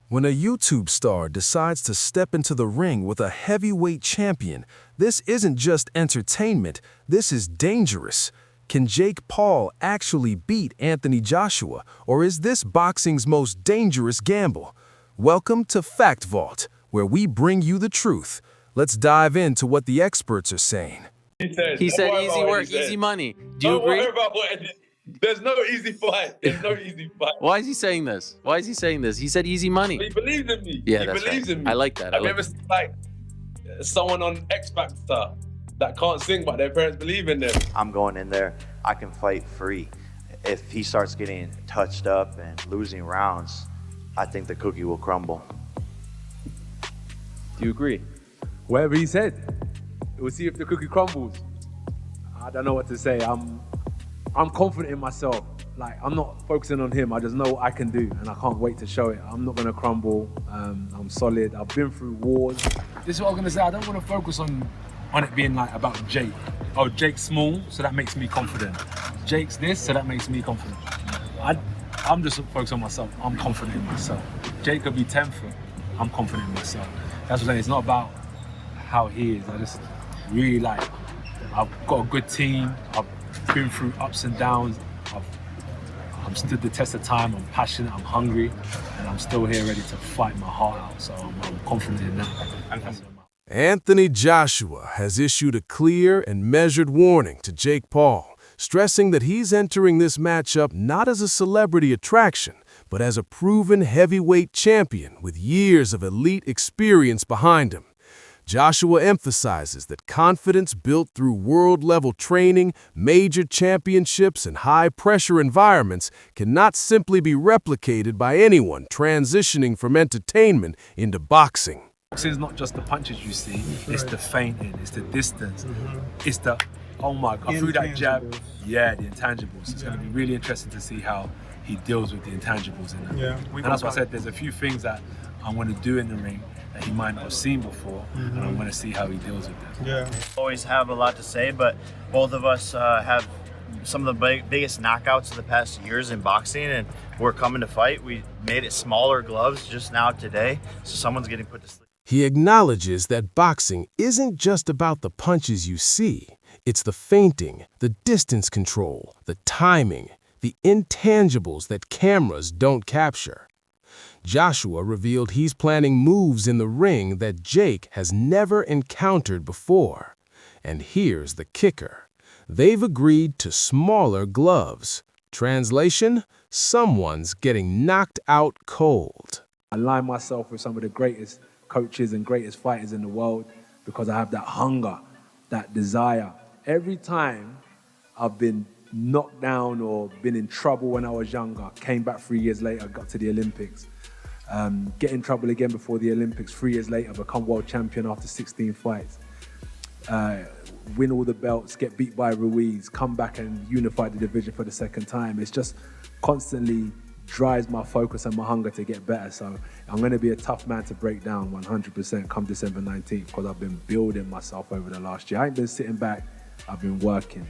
When a YouTube star decides to step into the ring with a heavyweight champion, this isn't just entertainment, this is dangerous. Can Jake Paul actually beat Anthony Joshua, or is this boxing's most dangerous gamble? Welcome to FactVault, where we bring you the truth. Let's dive into what the experts are saying. He said easy work, easy money. Do you Don't agree? worry about what there's no easy fight. There's no easy fight. Why is he saying this? Why is he saying this? He said easy money. He believes in me. Yeah, he that's believes right. in me. I like that. I've never seen like someone on X Factor that can't sing, but their parents believe in them. I'm going in there. I can fight free. If he starts getting touched up and losing rounds, I think the cookie will crumble. Do you agree? Whatever he said. We'll see if the cookie crumbles. I don't know what to say. I'm confident in myself. Like, I'm not focusing on him. I just know what I can do, and I can't wait to show it. I'm not gonna crumble. I'm solid. I've been through wars. This is what I'm gonna say. I don't want to focus on it being like about Jake. Oh, Jake's small, so that makes me confident. Jake's this, so that makes me confident. I'm just focused on myself. I'm confident in myself. Jake could be 10th. I'm confident in myself. That's what I'm saying. It's not about how he is. I just really like. I've got a good team. I've been through ups and downs. I've stood the test of time. I'm passionate. I'm hungry, and I'm still here ready to fight my heart out. So I'm confident in that. Anthony Joshua has issued a clear and measured warning to Jake Paul, stressing that he's entering this matchup not as a celebrity attraction, but as a proven heavyweight champion with years of elite experience behind him. Joshua emphasizes that confidence built through world-level training, major championships, and high-pressure environments cannot simply be replicated by anyone transitioning from entertainment into boxing. Boxing is not just the punches you see, it's the feinting, it's the distance, it's the, oh my God, through that jab, yeah, the intangibles. It's going to be really interesting to see how he deals with the intangibles in that. Yeah. And that's why I said there's a few things that I want to do in the ring that he might not have seen before, and I want to see how he deals with them. Yeah. Always have a lot to say, but both of us have some of the biggest knockouts of the past years in boxing, and we're coming to fight. We made it smaller gloves just now today, so someone's getting put to sleep. He acknowledges that boxing isn't just about the punches you see. It's the feinting, the distance control, the timing, the intangibles that cameras don't capture. Joshua revealed he's planning moves in the ring that Jake has never encountered before. And here's the kicker. They've agreed to smaller gloves. Translation: someone's getting knocked out cold. I align myself with some of the greatest coaches and greatest fighters in the world because I have that hunger, that desire. Every time I've been knocked down or been in trouble when I was younger, came back 3 years later, got to the Olympics, get in trouble again before the Olympics, 3 years later, become world champion after 16 fights, win all the belts, get beat by Ruiz, come back and unify the division for the second time. It's just constantly drives my focus and my hunger to get better. So I'm going to be a tough man to break down 100% come December 19th because I've been building myself over the last year. I ain't been sitting back. I've been working.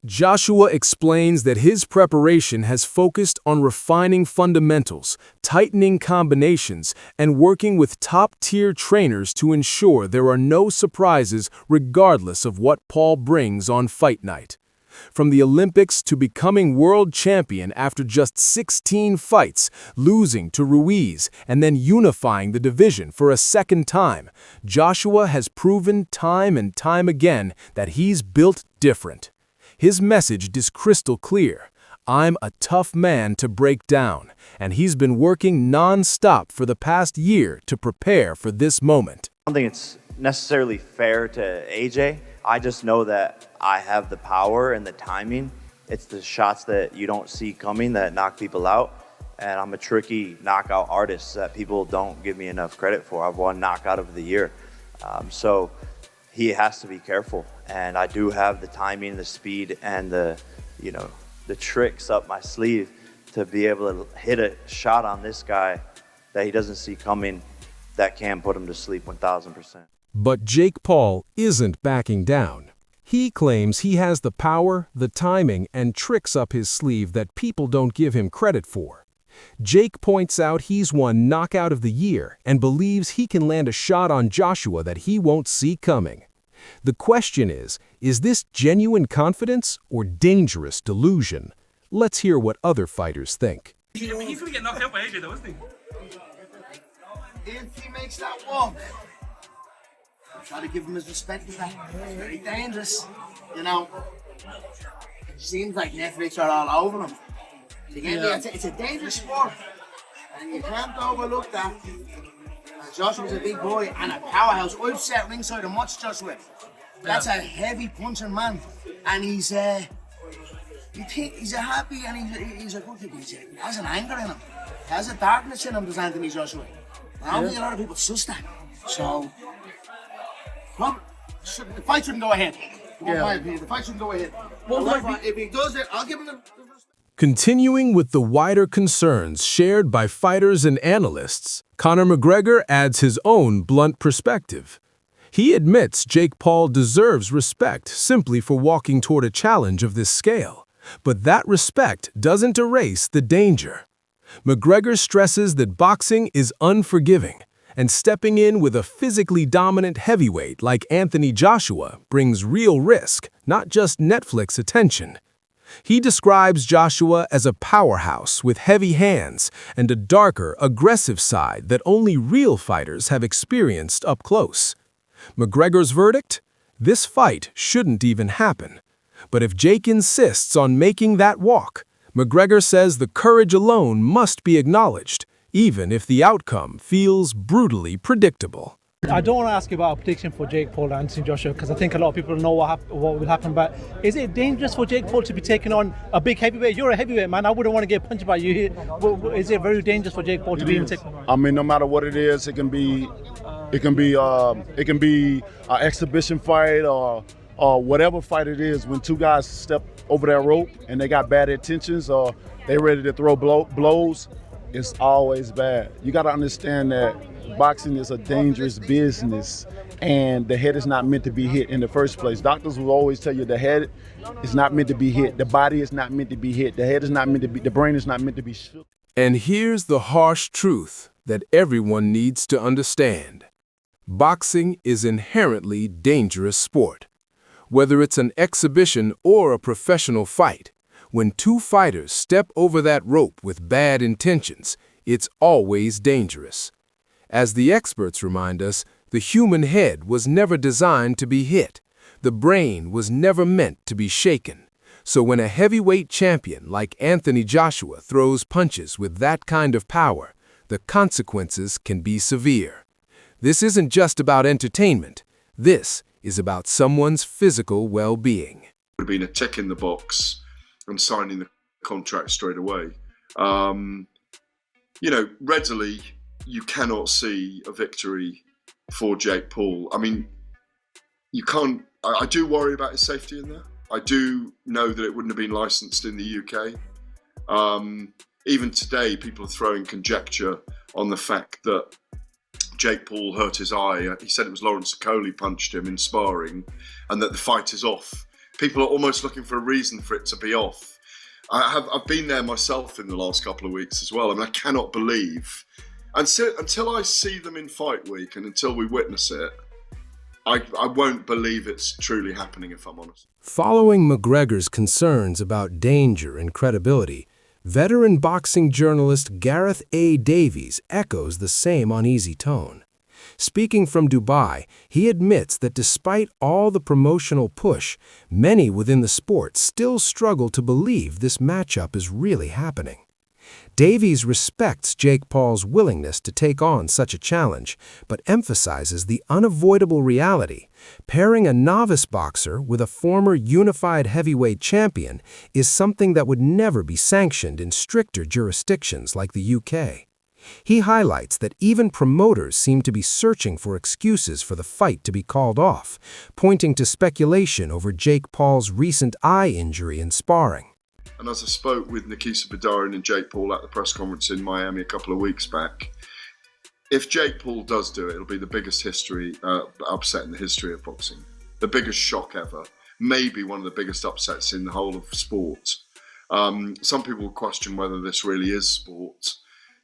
Joshua explains that his preparation has focused on refining fundamentals, tightening combinations, and working with top-tier trainers to ensure there are no surprises regardless of what Paul brings on fight night. From the Olympics to becoming world champion after just 16 fights, losing to Ruiz, and then unifying the division for a second time, Joshua has proven time and time again that he's built different. His message is crystal clear. I'm a tough man to break down, and he's been working non-stop for the past year to prepare for this moment. I don't think it's necessarily fair to AJ. I just know that I have the power and the timing. It's the shots that you don't see coming that knock people out. And I'm a tricky knockout artist that people don't give me enough credit for. I've won knockout of the year. So he has to be careful. And I do have the timing, the speed, and the tricks up my sleeve to be able to hit a shot on this guy that he doesn't see coming that can put him to sleep 1,000%. But Jake Paul isn't backing down. He claims he has the power, the timing, and tricks up his sleeve that people don't give him credit for. Jake points out he's won Knockout of the Year and believes he can land a shot on Joshua that he won't see coming. The question is this genuine confidence or dangerous delusion? Let's hear what other fighters think. He's going to get knocked out by AJ though, isn't he? If he makes that walk, try to give him his respect for that. It's very dangerous, you know. It seems like Netflix are all over him. It's a dangerous sport, and you can't overlook that. Joshua's a big boy and a powerhouse. I've sat ringside and watched Joshua. That's a heavy punching man, and he's a happy and he's a good kid. He has an anger in him. He has a darkness in him, does Anthony Joshua. I don't think a lot of people suss that. So, well, the fight shouldn't go ahead. My opinion, the fight shouldn't go ahead. If he does it, I'll give him the respect. Continuing with the wider concerns shared by fighters and analysts, Conor McGregor adds his own blunt perspective. He admits Jake Paul deserves respect simply for walking toward a challenge of this scale, but that respect doesn't erase the danger. McGregor stresses that boxing is unforgiving, and stepping in with a physically dominant heavyweight like Anthony Joshua brings real risk, not just Netflix attention. He describes Joshua as a powerhouse with heavy hands and a darker, aggressive side that only real fighters have experienced up close. McGregor's verdict? This fight shouldn't even happen. But if Jake insists on making that walk, McGregor says the courage alone must be acknowledged, even if the outcome feels brutally predictable. I don't want to ask you about a prediction for Jake Paul and Anthony Joshua because I think a lot of people know what will happen, but is it dangerous for Jake Paul to be taking on a big heavyweight? You're a heavyweight, man. I wouldn't want to get punched by you. Is it very dangerous for Jake Paul to be even taken on? I mean, no matter what it is, it can be an exhibition fight or whatever fight it is. When two guys step over that rope and they got bad intentions or they ready to throw blows, it's always bad. You got to understand that boxing is a dangerous business and the head is not meant to be hit in the first place. Doctors will always tell you the head is not meant to be hit, the body is not meant to be hit, the head is not meant to be, the brain is not meant to be shook. And here's the harsh truth that everyone needs to understand. Boxing is inherently dangerous sport. Whether it's an exhibition or a professional fight, when two fighters step over that rope with bad intentions, it's always dangerous. As the experts remind us, the human head was never designed to be hit. The brain was never meant to be shaken. So when a heavyweight champion like Anthony Joshua throws punches with that kind of power, the consequences can be severe. This isn't just about entertainment. This is about someone's physical well-being. It would have been a tick in the box and signing the contract straight away. Readily, you cannot see a victory for Jake Paul. I mean, you can't. I do worry about his safety in there. I do know that it wouldn't have been licensed in the UK. Even today, people are throwing conjecture on the fact that Jake Paul hurt his eye. He said it was Lawrence Okoli punched him in sparring and that the fight is off. People are almost looking for a reason for it to be off. I've been there myself in the last couple of weeks as well. I mean, I cannot believe, until I see them in fight week and until we witness it, I won't believe it's truly happening, if I'm honest. Following McGregor's concerns about danger and credibility, veteran boxing journalist Gareth A. Davies echoes the same uneasy tone. Speaking from Dubai, he admits that despite all the promotional push, many within the sport still struggle to believe this matchup is really happening. Davies respects Jake Paul's willingness to take on such a challenge, but emphasizes the unavoidable reality. Pairing a novice boxer with a former unified heavyweight champion is something that would never be sanctioned in stricter jurisdictions like the UK. He highlights that even promoters seem to be searching for excuses for the fight to be called off, pointing to speculation over Jake Paul's recent eye injury in sparring. And as I spoke with Nikisa Badarin and Jake Paul at the press conference in Miami a couple of weeks back, if Jake Paul does do it, it'll be the biggest upset in the history of boxing. The biggest shock ever. Maybe one of the biggest upsets in the whole of sport. Some people question whether this really is sport.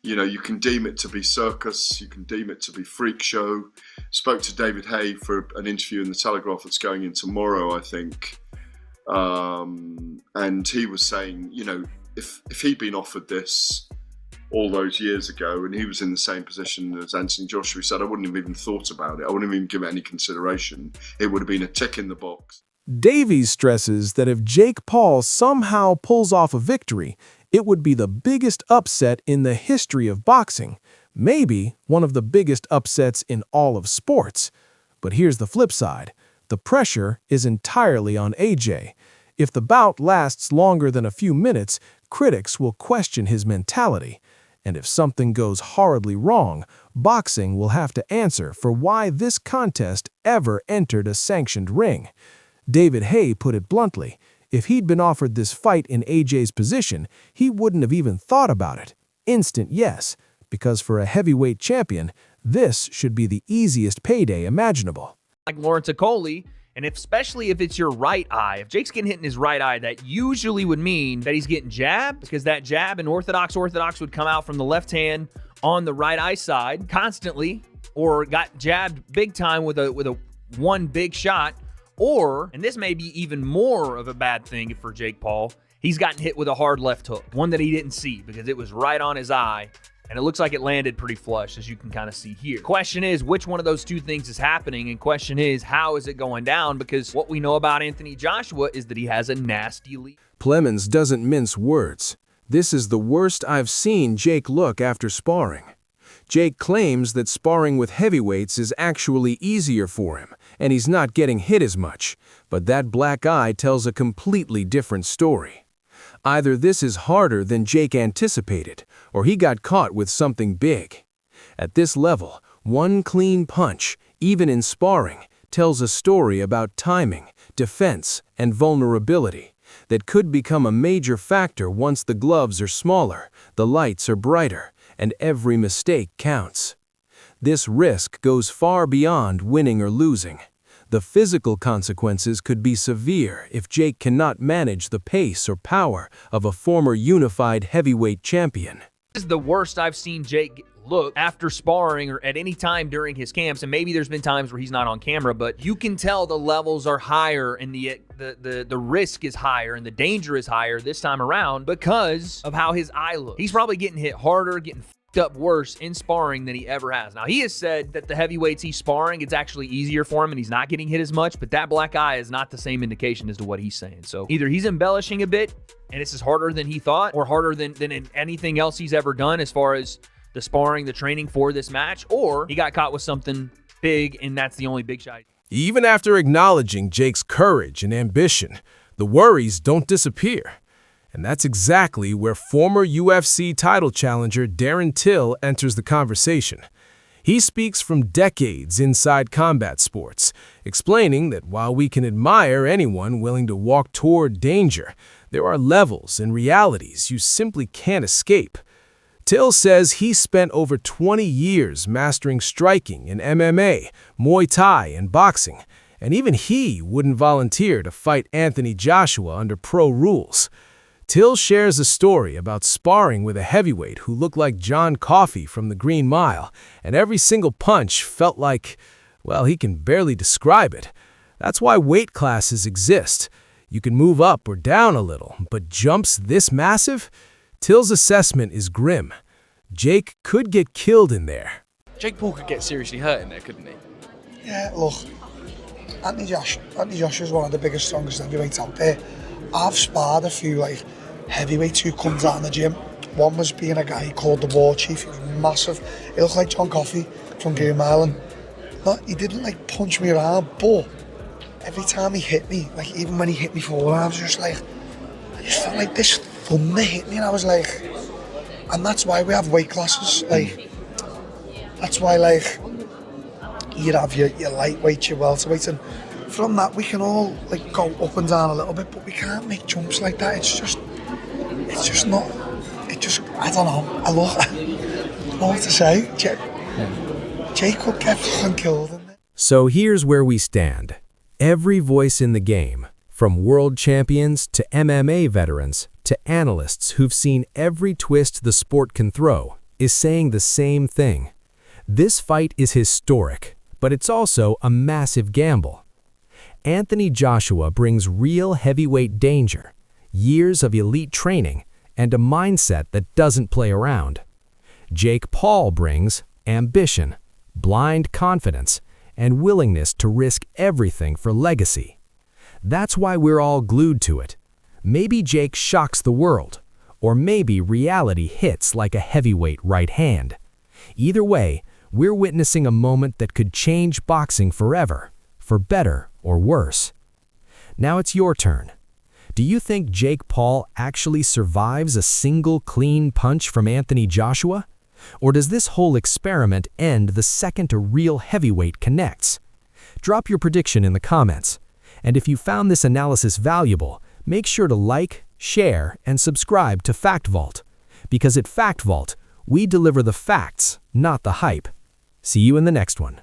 You know, you can deem it to be circus, you can deem it to be freak show. Spoke to David Haye for an interview in the Telegraph that's going in tomorrow, I think. And he was saying, you know, if he'd been offered this all those years ago and he was in the same position as Anthony Joshua, he said, I wouldn't have even thought about it. I wouldn't have even given it any consideration. It would have been a tick in the box. Davies stresses that if Jake Paul somehow pulls off a victory, it would be the biggest upset in the history of boxing, maybe one of the biggest upsets in all of sports. But here's the flip side. The pressure is entirely on AJ. If the bout lasts longer than a few minutes, critics will question his mentality. And if something goes horribly wrong, boxing will have to answer for why this contest ever entered a sanctioned ring. David Haye put it bluntly. If he'd been offered this fight in AJ's position, he wouldn't have even thought about it. Instant yes, because for a heavyweight champion, this should be the easiest payday imaginable. Like Lawrence Okoli, and especially if it's your right eye. If Jake's getting hit in his right eye, that usually would mean that he's getting jabbed, because that jab in orthodox would come out from the left hand on the right eye side constantly, or got jabbed big time with a one big shot. Or, and this may be even more of a bad thing for Jake Paul, he's gotten hit with a hard left hook, one that he didn't see because it was right on his eye, and it looks like it landed pretty flush, as you can kind of see here. Question is, which one of those two things is happening? And question is, how is it going down? Because what we know about Anthony Joshua is that he has a nasty lead. Plemens doesn't mince words. This is the worst I've seen Jake look after sparring. Jake claims that sparring with heavyweights is actually easier for him, and he's not getting hit as much, but that black eye tells a completely different story. Either this is harder than Jake anticipated, or he got caught with something big. At this level, one clean punch, even in sparring, tells a story about timing, defense, and vulnerability that could become a major factor once the gloves are smaller, the lights are brighter, and every mistake counts. This risk goes far beyond winning or losing. The physical consequences could be severe if Jake cannot manage the pace or power of a former unified heavyweight champion. This is the worst I've seen Jake look after sparring or at any time during his camps, and maybe there's been times where he's not on camera, but you can tell the levels are higher and the risk is higher and the danger is higher this time around because of how his eye looks. He's probably getting hit harder, getting f***ed up worse in sparring than he ever has. Now, he has said that the heavyweights he's sparring, it's actually easier for him and he's not getting hit as much, but that black eye is not the same indication as to what he's saying. So either he's embellishing a bit and this is harder than he thought, or harder than anything else he's ever done as far as the sparring, the training for this match, or he got caught with something big and that's the only big shot. Even after acknowledging Jake's courage and ambition, the worries don't disappear. And that's exactly where former UFC title challenger Darren Till enters the conversation. He speaks from decades inside combat sports, explaining that while we can admire anyone willing to walk toward danger, there are levels and realities you simply can't escape. Till says he spent over 20 years mastering striking in MMA, Muay Thai, and boxing, and even he wouldn't volunteer to fight Anthony Joshua under pro rules. Till shares a story about sparring with a heavyweight who looked like John Coffey from the Green Mile, and every single punch felt like, well, he can barely describe it. That's why weight classes exist. You can move up or down a little, but jumps this massive? Till's assessment is grim. Jake could get killed in there. Jake Paul could get seriously hurt in there, couldn't he? Yeah, look, Anthony Joshua is one of the biggest, strongest heavyweights out there. I've sparred a few heavyweights who comes out in the gym. One was being a guy called the War Chief. He was massive. He looked like John Coffey from Green Mile. He didn't punch me around, but every time he hit me, even when he hit me forward, I just felt like this thunder hit me, and I was like, and that's why we have weight classes. That's why you have your lightweight, your welterweight, and from that we can all go up and down a little bit, but we can't make jumps like that. It's just not. I don't know. I don't know what to say. Jake could get fucking killed in there. So here's where we stand. Every voice in the game, from world champions to MMA veterans to analysts who've seen every twist the sport can throw, is saying the same thing. This fight is historic, but it's also a massive gamble. Anthony Joshua brings real heavyweight danger, years of elite training, and a mindset that doesn't play around. Jake Paul brings ambition, blind confidence, and willingness to risk everything for legacy. That's why we're all glued to it. Maybe Jake shocks the world, or maybe reality hits like a heavyweight right hand. Either way, we're witnessing a moment that could change boxing forever, for better or worse. Now it's your turn. Do you think Jake Paul actually survives a single clean punch from Anthony Joshua? Or does this whole experiment end the second a real heavyweight connects? Drop your prediction in the comments. And if you found this analysis valuable, make sure to like, share, and subscribe to FactVault. Because at FactVault, we deliver the facts, not the hype. See you in the next one.